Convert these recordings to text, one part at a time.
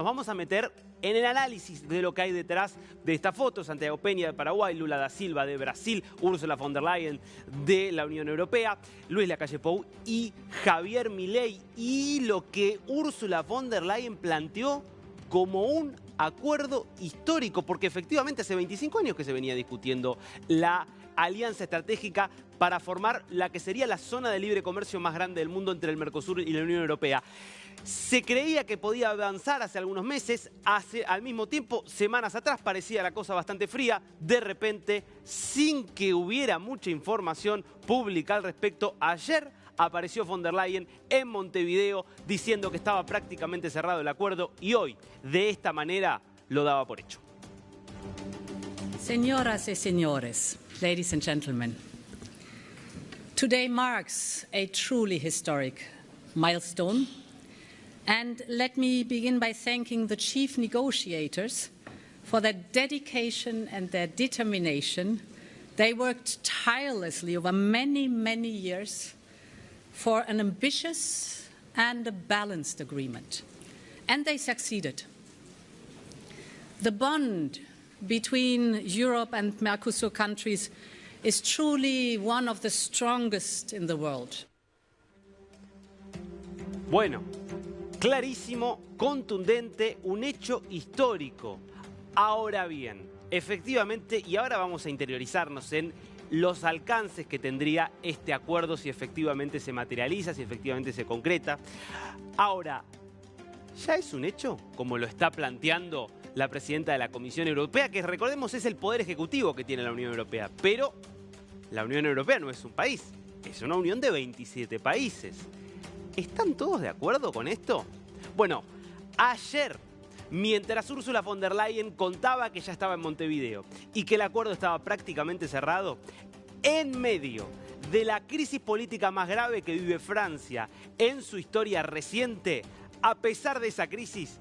Nos vamos a meter en el análisis de lo que hay detrás de esta foto. Santiago Peña de Paraguay, Lula da Silva de Brasil, Ursula von der Leyen de la Unión Europea, Luis Lacalle Pou y Javier Milei. Y lo que Ursula von der Leyen planteó como un acuerdo histórico, porque efectivamente hace 25 años que se venía discutiendo la alianza estratégica para formar la que sería la zona de libre comercio más grande del mundo entre el Mercosur y la Unión Europea. Se creía que podía avanzar hace algunos meses, al mismo tiempo, semanas atrás parecía la cosa bastante fría. De repente, sin que hubiera mucha información pública al respecto, ayer apareció von der Leyen en Montevideo diciendo que estaba prácticamente cerrado el acuerdo y hoy, de esta manera, lo daba por hecho. Señoras y señores, ladies and gentlemen, today marks a truly historic milestone. And let me begin by thanking the chief negotiators for their dedication and their determination. They worked tirelessly over many, many years for an ambitious and a balanced agreement. And they succeeded. The bond between Europe and Mercosur countries is truly one of the strongest in the world. Bueno, clarísimo, contundente, un hecho histórico. Ahora bien, efectivamente, y ahora vamos a interiorizarnos en los alcances que tendría este acuerdo si efectivamente se materializa, si efectivamente se concreta. Ahora, ¿ya es un hecho, como lo está planteando la presidenta de la Comisión Europea, que recordemos es el poder ejecutivo que tiene la Unión Europea? Pero la Unión Europea no es un país, es una unión de 27 países. ¿Están todos de acuerdo con esto? Bueno, ayer, mientras Ursula von der Leyen contaba que ya estaba en Montevideo y que el acuerdo estaba prácticamente cerrado, en medio de la crisis política más grave que vive Francia en su historia reciente, a pesar de esa crisis,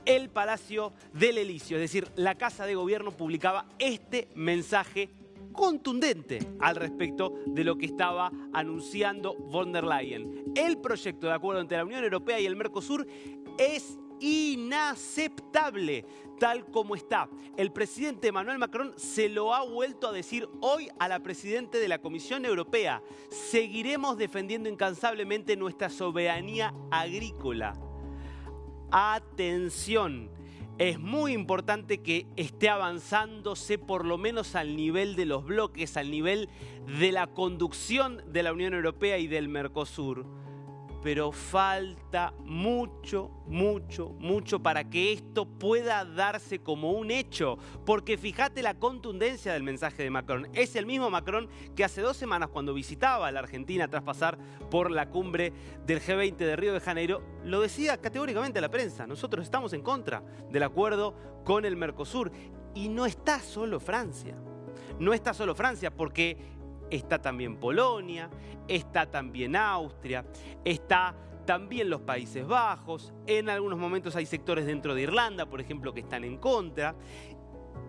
el Palacio del Elíseo, es decir, la Casa de Gobierno, publicaba este mensaje contundente al respecto de lo que estaba anunciando von der Leyen. El proyecto de acuerdo entre la Unión Europea y el Mercosur es inaceptable tal como está. El presidente Emmanuel Macron se lo ha vuelto a decir hoy a la presidenta de la Comisión Europea. Seguiremos defendiendo incansablemente nuestra soberanía agrícola. Atención. Es muy importante que esté avanzándose por lo menos al nivel de los bloques, al nivel de la conducción de la Unión Europea y del Mercosur. Pero falta mucho, mucho, mucho para que esto pueda darse como un hecho. Porque fíjate la contundencia del mensaje de Macron. Es el mismo Macron que hace 2 semanas, cuando visitaba la Argentina tras pasar por la cumbre del G20 de Río de Janeiro, lo decía categóricamente a la prensa. Nosotros estamos en contra del acuerdo con el Mercosur. Y no está solo Francia. No está solo Francia porque está también Polonia, está también Austria, está también los Países Bajos, en algunos momentos hay sectores dentro de Irlanda, por ejemplo, que están en contra.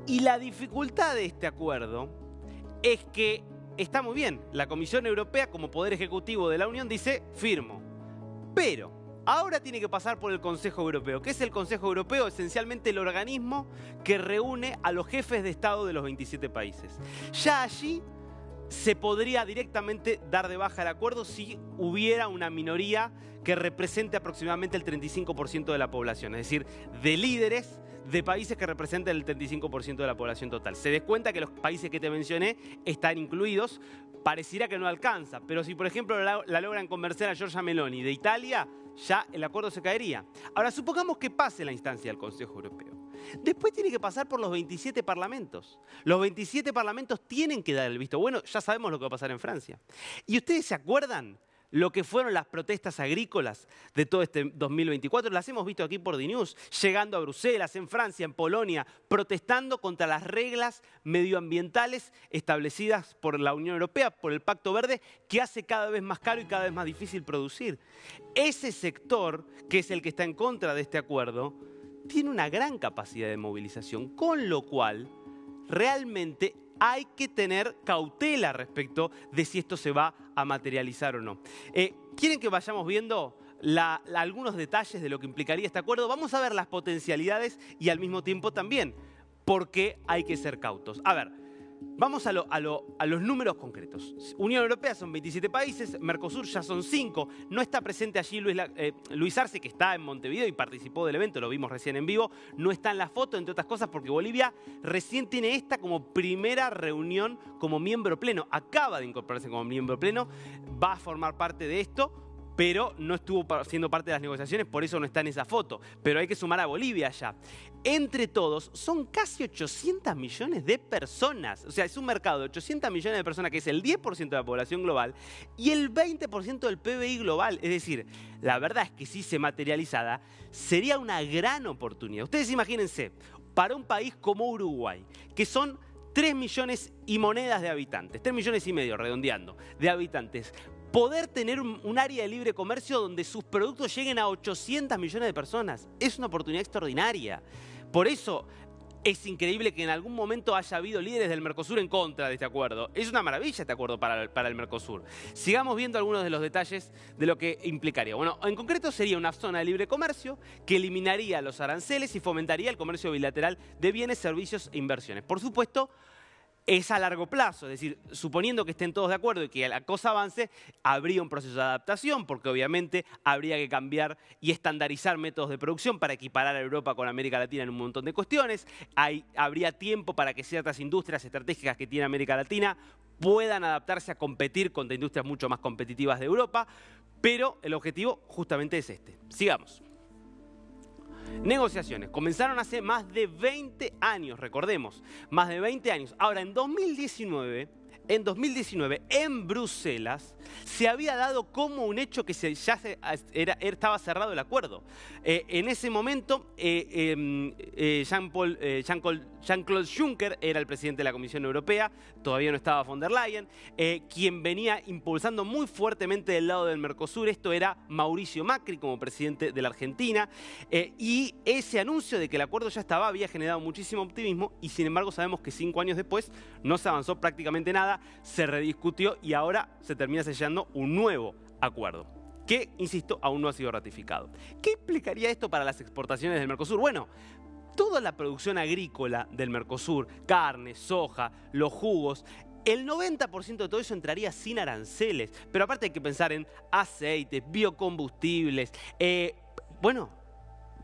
Y la dificultad de este acuerdo es que está muy bien, la Comisión Europea como Poder Ejecutivo de la Unión dice firmo, pero ahora tiene que pasar por el Consejo Europeo. ¿Qué es el Consejo Europeo? Esencialmente el organismo que reúne a los jefes de Estado de los 27 países. Ya allí se podría directamente dar de baja el acuerdo si hubiera una minoría que represente aproximadamente el 35% de la población, es decir, de líderes de países que representen el 35% de la población total. Se descuenta que los países que te mencioné están incluidos, pareciera que no alcanza, pero si por ejemplo la logran convencer a Giorgia Meloni de Italia, ya el acuerdo se caería. Ahora, supongamos que pase la instancia del Consejo Europeo. Después tiene que pasar por los 27 parlamentos. Los 27 parlamentos tienen que dar el visto bueno. Ya sabemos lo que va a pasar en Francia. ¿Y ustedes se acuerdan lo que fueron las protestas agrícolas de todo este 2024? Las hemos visto aquí por DNews, llegando a Bruselas, en Francia, en Polonia, protestando contra las reglas medioambientales establecidas por la Unión Europea, por el Pacto Verde, que hace cada vez más caro y cada vez más difícil producir. Ese sector, que es el que está en contra de este acuerdo, tiene una gran capacidad de movilización, con lo cual realmente hay que tener cautela respecto de si esto se va a materializar o no. ¿Quieren que vayamos viendo algunos detalles de lo que implicaría este acuerdo. Vamos a ver las potencialidades y al mismo tiempo también por qué hay que ser cautos. A ver, vamos a los números concretos. Unión Europea son 27 países, Mercosur ya son 5. No está presente allí Luis Arce, que está en Montevideo y participó del evento, lo vimos recién en vivo. No está en la foto, entre otras cosas, porque Bolivia recién tiene esta como primera reunión como miembro pleno. Acaba de incorporarse como miembro pleno, va a formar parte de esto, pero no estuvo siendo parte de las negociaciones, por eso no está en esa foto. Pero hay que sumar a Bolivia ya. Entre todos, son casi 800 millones de personas. O sea, es un mercado de 800 millones de personas, que es el 10% de la población global y el 20% del PBI global. Es decir, la verdad es que si se materializara, sería una gran oportunidad. Ustedes imagínense, para un país como Uruguay, que son 3 millones y monedas de habitantes, 3 millones y medio, redondeando, de habitantes, poder tener un área de libre comercio donde sus productos lleguen a 800 millones de personas. Es una oportunidad extraordinaria. Por eso es increíble que en algún momento haya habido líderes del Mercosur en contra de este acuerdo. Es una maravilla este acuerdo para el Mercosur. Sigamos viendo algunos de los detalles de lo que implicaría. Bueno, en concreto sería una zona de libre comercio que eliminaría los aranceles y fomentaría el comercio bilateral de bienes, servicios e inversiones. Por supuesto, es a largo plazo, es decir, suponiendo que estén todos de acuerdo y que la cosa avance, habría un proceso de adaptación, porque obviamente habría que cambiar y estandarizar métodos de producción para equiparar a Europa con América Latina en un montón de cuestiones. Habría tiempo para que ciertas industrias estratégicas que tiene América Latina puedan adaptarse a competir contra industrias mucho más competitivas de Europa, pero el objetivo justamente es este. Sigamos. Negociaciones. Comenzaron hace más de 20 años, recordemos, más de 20 años. Ahora, en 2019, en Bruselas, se había dado como un hecho que estaba cerrado el acuerdo. En ese momento, Jean-Claude Juncker era el presidente de la Comisión Europea, todavía no estaba von der Leyen, quien venía impulsando muy fuertemente del lado del Mercosur. Esto era Mauricio Macri como presidente de la Argentina, y ese anuncio de que el acuerdo ya estaba había generado muchísimo optimismo, y sin embargo sabemos que 5 años después no se avanzó prácticamente nada, se rediscutió y ahora se termina sellando un nuevo acuerdo que, insisto, aún no ha sido ratificado. ¿Qué implicaría esto para las exportaciones del Mercosur? Bueno, toda la producción agrícola del Mercosur, carne, soja, los jugos, el 90% de todo eso entraría sin aranceles. Pero aparte hay que pensar en aceites, biocombustibles,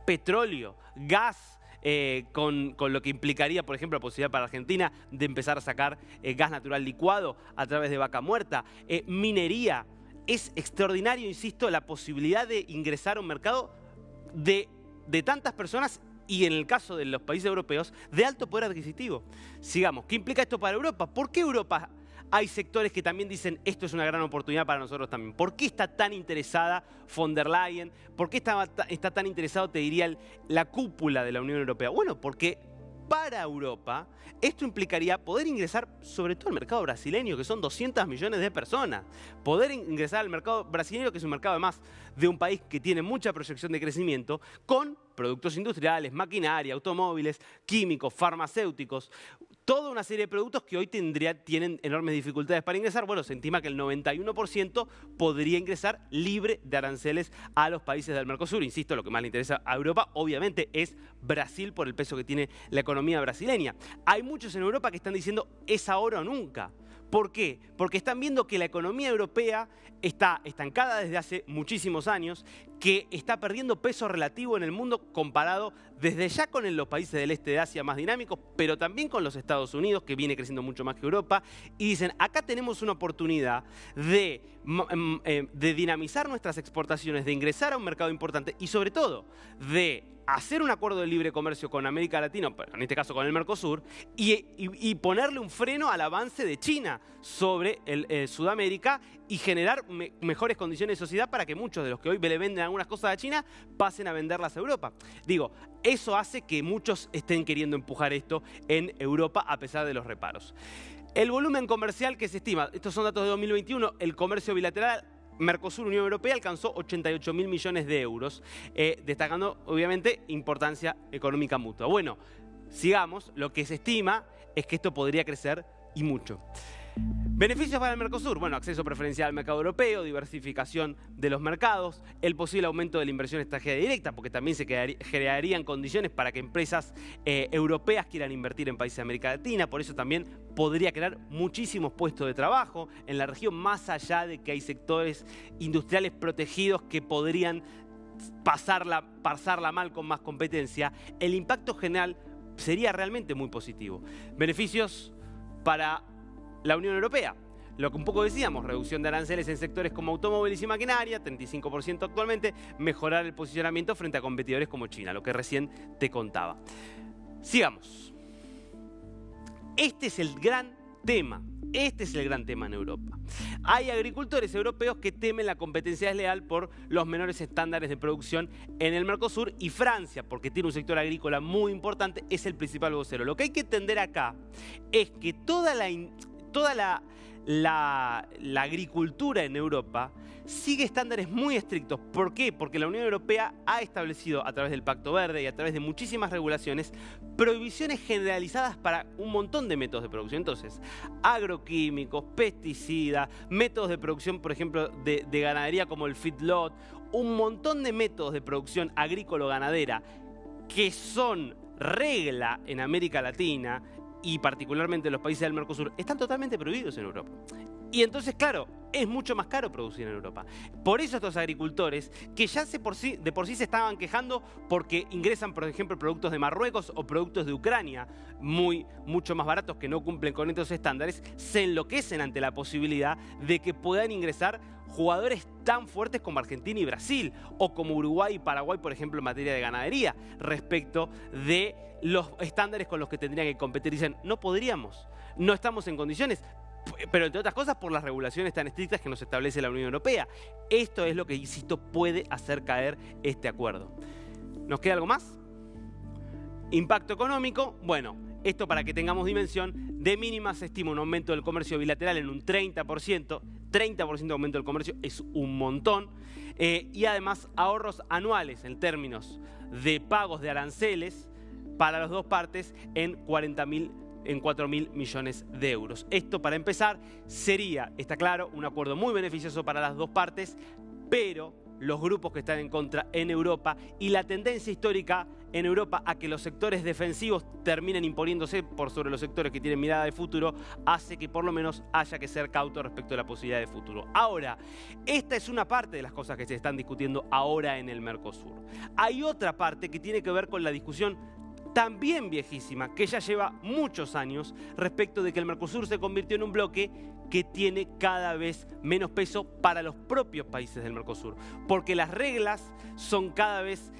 petróleo, gas, con lo que implicaría, por ejemplo, la posibilidad para Argentina de empezar a sacar gas natural licuado a través de vaca muerta, minería. Es extraordinario, insisto, la posibilidad de ingresar a un mercado de tantas personas y, en el caso de los países europeos, de alto poder adquisitivo. Sigamos. ¿Qué implica esto para Europa? ¿Por qué Europa? Hay sectores que también dicen esto es una gran oportunidad para nosotros también. ¿Por qué está tan interesada von der Leyen? ¿Por qué está tan interesado, te diría, la cúpula de la Unión Europea? Bueno, porque para Europa esto implicaría poder ingresar sobre todo al mercado brasileño, que son 200 millones de personas. Poder ingresar al mercado brasileño, que es un mercado además de un país que tiene mucha proyección de crecimiento, con productos industriales, maquinaria, automóviles, químicos, farmacéuticos, toda una serie de productos que hoy tienen enormes dificultades para ingresar. Bueno, se estima que el 91% podría ingresar libre de aranceles a los países del Mercosur. Insisto, lo que más le interesa a Europa, obviamente, es Brasil por el peso que tiene la economía brasileña. Hay muchos en Europa que están diciendo es ahora o nunca. ¿Por qué? Porque están viendo que la economía europea está estancada desde hace muchísimos años, que está perdiendo peso relativo en el mundo comparado desde ya con los países del este de Asia más dinámicos, pero también con los Estados Unidos, que viene creciendo mucho más que Europa, y dicen, acá tenemos una oportunidad de dinamizar nuestras exportaciones, de ingresar a un mercado importante y sobre todo de hacer un acuerdo de libre comercio con América Latina, en este caso con el Mercosur, y ponerle un freno al avance de China sobre Sudamérica y generar mejores condiciones de sociedad para que muchos de los que hoy le venden algunas cosas a China pasen a venderlas a Europa. Digo, eso hace que muchos estén queriendo empujar esto en Europa a pesar de los reparos. El volumen comercial que se estima, estos son datos de 2021, el comercio bilateral Mercosur-Unión Europea alcanzó 88.000 millones de euros, destacando obviamente importancia económica mutua. Bueno, sigamos, lo que se estima es que esto podría crecer y mucho. Beneficios para el Mercosur, bueno, acceso preferencial al mercado europeo, diversificación de los mercados, el posible aumento de la inversión extranjera directa, porque también se crearían condiciones para que empresas europeas quieran invertir en países de América Latina, por eso también podría crear muchísimos puestos de trabajo en la región, más allá de que hay sectores industriales protegidos que podrían pasarla mal con más competencia. El impacto general sería realmente muy positivo. Beneficios para la Unión Europea, lo que un poco decíamos, reducción de aranceles en sectores como automóviles y maquinaria, 35% actualmente, mejorar el posicionamiento frente a competidores como China, lo que recién te contaba. Sigamos. Este es el gran tema en Europa. Hay agricultores europeos que temen la competencia desleal por los menores estándares de producción en el Mercosur, y Francia, porque tiene un sector agrícola muy importante, es el principal vocero. Lo que hay que entender acá es que toda la agricultura en Europa sigue estándares muy estrictos. ¿Por qué? Porque la Unión Europea ha establecido a través del Pacto Verde y a través de muchísimas regulaciones prohibiciones generalizadas para un montón de métodos de producción. Entonces, agroquímicos, pesticidas, métodos de producción, por ejemplo, de ganadería como el feedlot, un montón de métodos de producción agrícola-ganadera que son regla en América Latina y particularmente en los países del Mercosur, están totalmente prohibidos en Europa. Y entonces, claro, es mucho más caro producir en Europa. Por eso estos agricultores, que ya de por sí se estaban quejando porque ingresan, por ejemplo, productos de Marruecos o productos de Ucrania, mucho más baratos que no cumplen con estos estándares, se enloquecen ante la posibilidad de que puedan ingresar jugadores tan fuertes como Argentina y Brasil, o como Uruguay y Paraguay, por ejemplo, en materia de ganadería, respecto de los estándares con los que tendrían que competir. Dicen, no podríamos, no estamos en condiciones, pero entre otras cosas por las regulaciones tan estrictas que nos establece la Unión Europea. Esto es lo que, insisto, puede hacer caer este acuerdo. ¿Nos queda algo más? Impacto económico, bueno, esto para que tengamos dimensión, de mínima se estima un aumento del comercio bilateral en un 30%, 30% de aumento del comercio es un montón, y además ahorros anuales en términos de pagos de aranceles para las dos partes en 4.000 millones de euros. Esto, para empezar, sería, está claro, un acuerdo muy beneficioso para las dos partes, pero los grupos que están en contra en Europa y la tendencia histórica en Europa a que los sectores defensivos terminen imponiéndose por sobre los sectores que tienen mirada de futuro, hace que por lo menos haya que ser cauto respecto a la posibilidad de futuro. Ahora, esta es una parte de las cosas que se están discutiendo ahora en el Mercosur. Hay otra parte que tiene que ver con la discusión también viejísima, que ya lleva muchos años, respecto de que el Mercosur se convirtió en un bloque que tiene cada vez menos peso para los propios países del Mercosur, porque las reglas son cada vez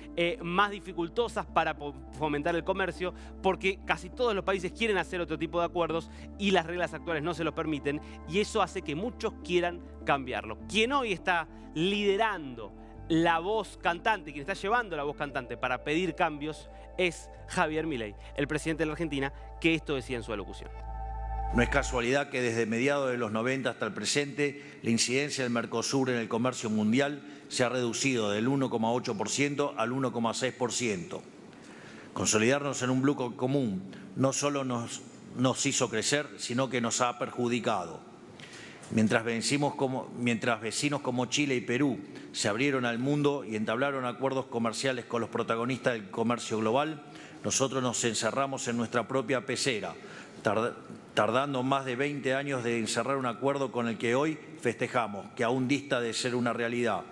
más dificultosas para fomentar el comercio, porque casi todos los países quieren hacer otro tipo de acuerdos y las reglas actuales no se lo permiten, y eso hace que muchos quieran cambiarlo. Quien hoy está liderando la voz cantante, quien está llevando la voz cantante para pedir cambios, es Javier Milei, el presidente de la Argentina, que esto decía en su alocución. No es casualidad que desde mediados de los 90 hasta el presente la incidencia del Mercosur en el comercio mundial se ha reducido del 1,8% al 1,6%. Consolidarnos en un bloque común no solo nos hizo crecer, sino que nos ha perjudicado. Mientras vecinos como Chile y Perú se abrieron al mundo y entablaron acuerdos comerciales con los protagonistas del comercio global, nosotros nos encerramos en nuestra propia pecera, tardando más de 20 años de encerrar un acuerdo con el que hoy festejamos, que aún dista de ser una realidad.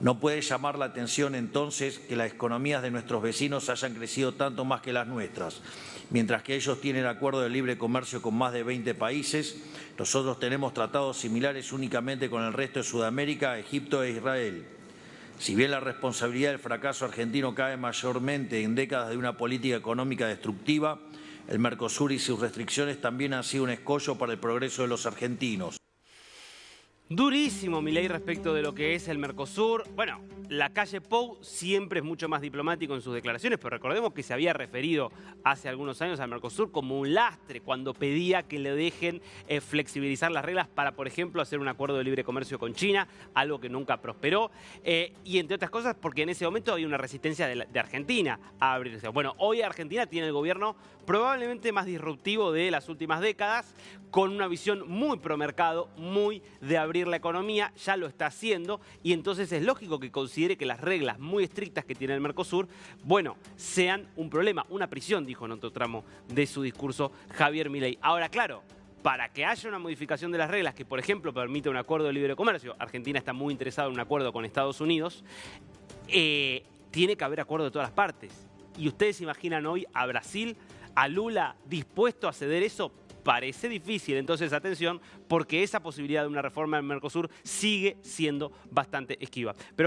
No puede llamar la atención entonces que las economías de nuestros vecinos hayan crecido tanto más que las nuestras. Mientras que ellos tienen acuerdos de libre comercio con más de 20 países, nosotros tenemos tratados similares únicamente con el resto de Sudamérica, Egipto e Israel. Si bien la responsabilidad del fracaso argentino cae mayormente en décadas de una política económica destructiva, el Mercosur y sus restricciones también han sido un escollo para el progreso de los argentinos. Durísimo Milei respecto de lo que es el Mercosur. Bueno, la calle Pou siempre es mucho más diplomático en sus declaraciones, pero recordemos que se había referido hace algunos años al Mercosur como un lastre cuando pedía que le dejen flexibilizar las reglas para, por ejemplo, hacer un acuerdo de libre comercio con China, algo que nunca prosperó, y entre otras cosas porque en ese momento había una resistencia de Argentina a abrirse. Bueno, hoy Argentina tiene el gobierno probablemente más disruptivo de las últimas décadas, con una visión muy promercado, muy de abrir la economía, ya lo está haciendo, y entonces es lógico que considere que las reglas muy estrictas que tiene el Mercosur, bueno, sean un problema, una prisión, dijo en otro tramo de su discurso Javier Milei. Ahora, claro, para que haya una modificación de las reglas que, por ejemplo, permita un acuerdo de libre comercio, Argentina está muy interesada en un acuerdo con Estados Unidos, tiene que haber acuerdo de todas las partes. ¿Y ustedes se imaginan hoy a Brasil, a Lula, dispuesto a ceder eso? Parece difícil, entonces atención, porque esa posibilidad de una reforma del Mercosur sigue siendo bastante esquiva.